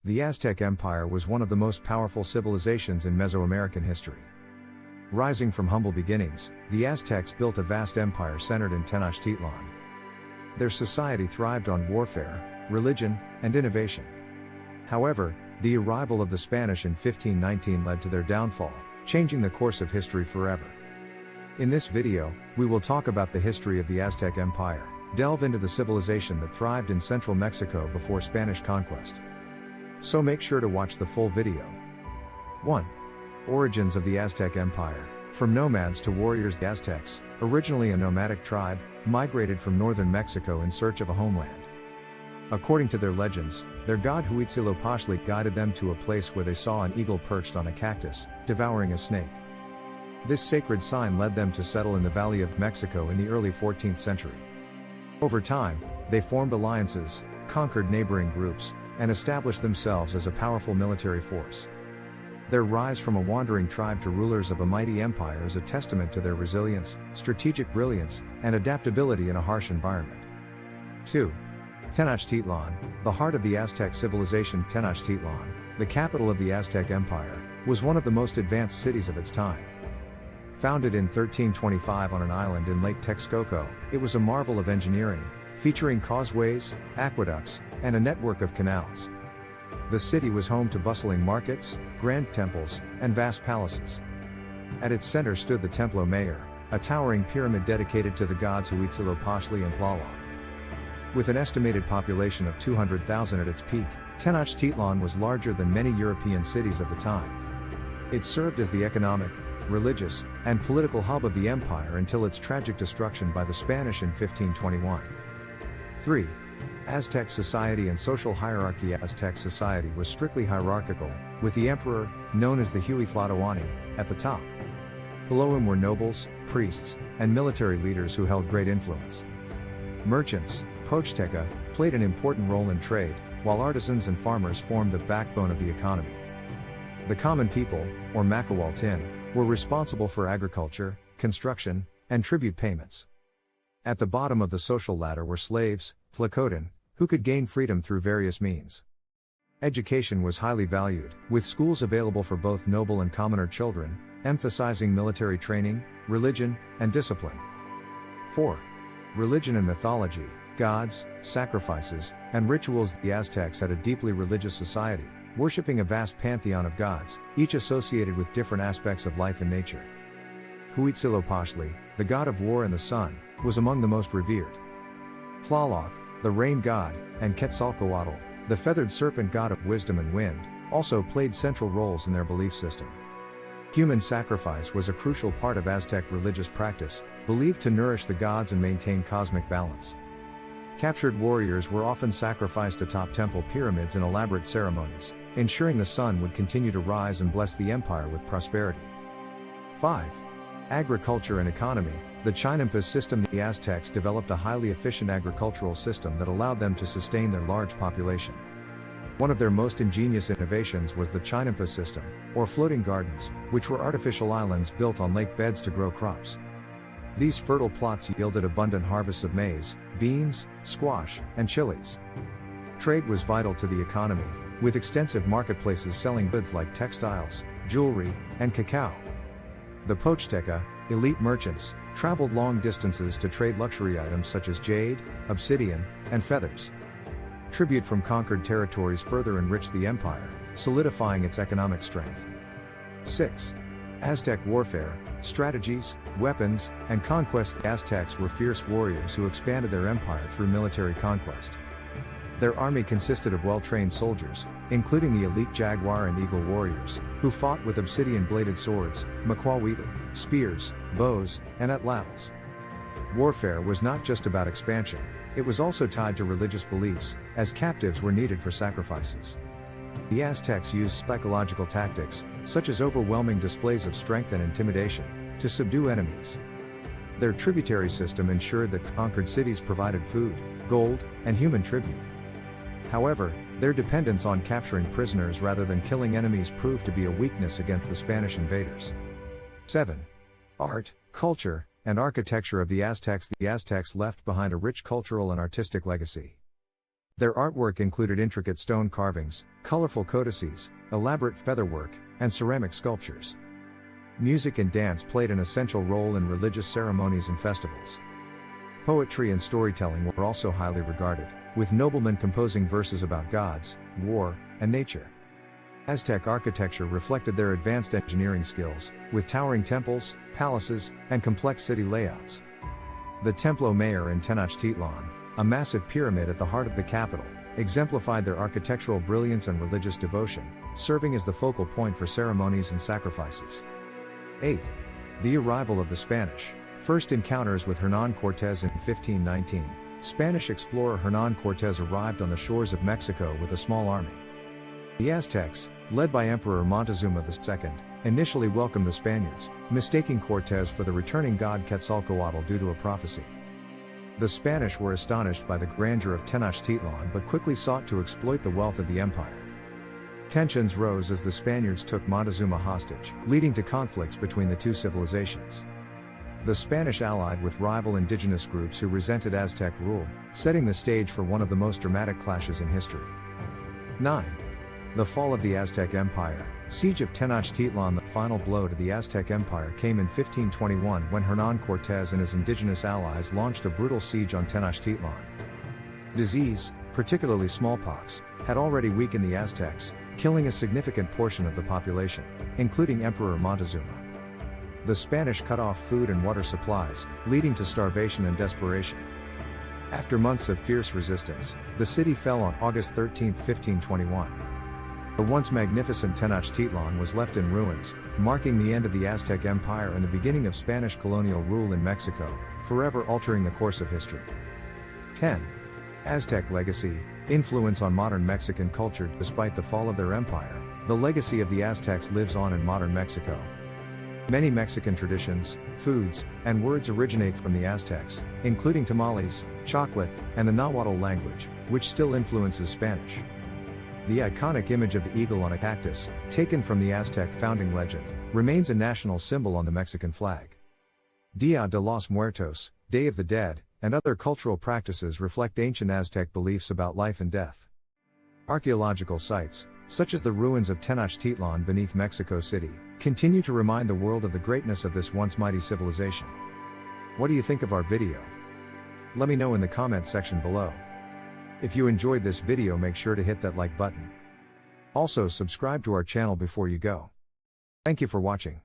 The Aztec Empire was one of the most powerful civilizations in Mesoamerican history. Rising from humble beginnings, the Aztecs built a vast empire centered in Tenochtitlan. Their society thrived on warfare, religion, and innovation. However, the arrival of the Spanish in 1519 led to their downfall, changing the course of history forever. In this video, we will talk about the history of the Aztec Empire, delve into the civilization that thrived in central Mexico before Spanish conquest. So make sure to watch the full video. 1. Origins of the Aztec Empire. From nomads to warriors, the Aztecs, originally a nomadic tribe, migrated from northern Mexico in search of a homeland. According to their legends, their god Huitzilopochtli guided them to a place where they saw an eagle perched on a cactus, devouring a snake. This sacred sign led them to settle in the Valley of Mexico in the early 14th century. Over time, they formed alliances, conquered neighboring groups, and established themselves as a powerful military force. Their rise from a wandering tribe to rulers of a mighty empire is a testament to their resilience, strategic brilliance, and adaptability in a harsh environment. 2. Tenochtitlan, the heart of the Aztec civilization. Tenochtitlan, the capital of the Aztec Empire, was one of the most advanced cities of its time. Founded in 1325 on an island in Lake Texcoco, it was a marvel of engineering, featuring causeways, aqueducts, and a network of canals. The city was home to bustling markets, grand temples, and vast palaces. At its center stood the Templo Mayor, a towering pyramid dedicated to the gods Huitzilopochtli and Tlaloc. With an estimated population of 200,000 at its peak, Tenochtitlan was larger than many European cities of the time. It served as the economic, religious, and political hub of the empire until its tragic destruction by the Spanish in 1521. 3. Aztec society and social hierarchy. Aztec society was strictly hierarchical, with the emperor, known as the Huitlahuachtli, at the top. Below him were nobles, priests, and military leaders who held great influence. Merchants, Pochteka, played an important role in trade, while artisans and farmers formed the backbone of the economy. The common people, or Macahualtin, were responsible for agriculture, construction, and tribute payments. At the bottom of the social ladder were slaves, Tlacotin, who could gain freedom through various means. Education was highly valued, with schools available for both noble and commoner children, emphasizing military training, religion, and discipline. 4. Religion and mythology, gods, sacrifices, and rituals. The Aztecs had a deeply religious society, worshipping a vast pantheon of gods, each associated with different aspects of life and nature. Huitzilopochtli, the god of war and the sun, was among the most revered. Tlaloc, the rain god, and Quetzalcoatl, the feathered serpent god of wisdom and wind, also played central roles in their belief system. Human sacrifice was a crucial part of Aztec religious practice, believed to nourish the gods and maintain cosmic balance. Captured warriors were often sacrificed atop temple pyramids in elaborate ceremonies, ensuring the sun would continue to rise and bless the empire with prosperity. 5. Agriculture and economy. The Chinampas system. The Aztecs developed a highly efficient agricultural system that allowed them to sustain their large population. One of their most ingenious innovations was the Chinampas system, or floating gardens, which were artificial islands built on lake beds to grow crops. These fertile plots yielded abundant harvests of maize, beans, squash, and chilies. Trade was vital to the economy, with extensive marketplaces selling goods like textiles, jewelry, and cacao. The Pochteka, elite merchants, traveled long distances to trade luxury items such as jade, obsidian, and feathers. Tribute from conquered territories further enriched the empire, solidifying its economic strength. 6. Aztec warfare, strategies, weapons, and conquests. The Aztecs were fierce warriors who expanded their empire through military conquest. Their army consisted of well-trained soldiers, including the elite jaguar and eagle warriors, who fought with obsidian-bladed swords, maquahuitl, spears, bows, and atlatls. Warfare was not just about expansion, it was also tied to religious beliefs, as captives were needed for sacrifices. The Aztecs used psychological tactics, such as overwhelming displays of strength and intimidation, to subdue enemies. Their tributary system ensured that conquered cities provided food, gold, and human tribute. However, their dependence on capturing prisoners rather than killing enemies proved to be a weakness against the Spanish invaders. 7. Art, culture, and architecture of the Aztecs. The Aztecs left behind a rich cultural and artistic legacy. Their artwork included intricate stone carvings, colorful codices, elaborate featherwork, and ceramic sculptures. Music and dance played an essential role in religious ceremonies and festivals. Poetry and storytelling were also highly regarded, with noblemen composing verses about gods, war, and nature. Aztec architecture reflected their advanced engineering skills, with towering temples, palaces, and complex city layouts. The Templo Mayor in Tenochtitlan, a massive pyramid at the heart of the capital, exemplified their architectural brilliance and religious devotion, serving as the focal point for ceremonies and sacrifices. 8. The arrival of the Spanish. First encounters with Hernán Cortés in 1519, Spanish explorer Hernán Cortés arrived on the shores of Mexico with a small army. The Aztecs, led by Emperor Montezuma II, initially welcomed the Spaniards, mistaking Cortés for the returning god Quetzalcoatl due to a prophecy. The Spanish were astonished by the grandeur of Tenochtitlan but quickly sought to exploit the wealth of the empire. Tensions rose as the Spaniards took Montezuma hostage, leading to conflicts between the two civilizations. The Spanish allied with rival indigenous groups who resented Aztec rule, setting the stage for one of the most dramatic clashes in history. 9. The fall of the Aztec Empire. Siege of Tenochtitlan. The final blow to the Aztec Empire came in 1521 when Hernán Cortés and his indigenous allies launched a brutal siege on Tenochtitlan. Disease, particularly smallpox, had already weakened the Aztecs, killing a significant portion of the population, including Emperor Montezuma. The Spanish cut off food and water supplies, leading to starvation and desperation. After months of fierce resistance, the city fell on August 13, 1521. The once magnificent Tenochtitlan was left in ruins, marking the end of the Aztec Empire and the beginning of Spanish colonial rule in Mexico, forever altering the course of history. 10. Aztec legacy, influence on modern Mexican culture. Despite the fall of their empire, the legacy of the Aztecs lives on in modern Mexico. Many Mexican traditions, foods, and words originate from the Aztecs, including tamales, chocolate, and the Nahuatl language, which still influences Spanish. The iconic image of the eagle on a cactus, taken from the Aztec founding legend, remains a national symbol on the Mexican flag. Dia de los Muertos, Day of the Dead, and other cultural practices reflect ancient Aztec beliefs about life and death. Archaeological sites, such as the ruins of Tenochtitlan beneath Mexico City, continue to remind the world of the greatness of this once mighty civilization. What do you think of our video? Let me know in the comments section below. If you enjoyed this video, make sure to hit that like button. Also subscribe to our channel before you go. Thank you for watching.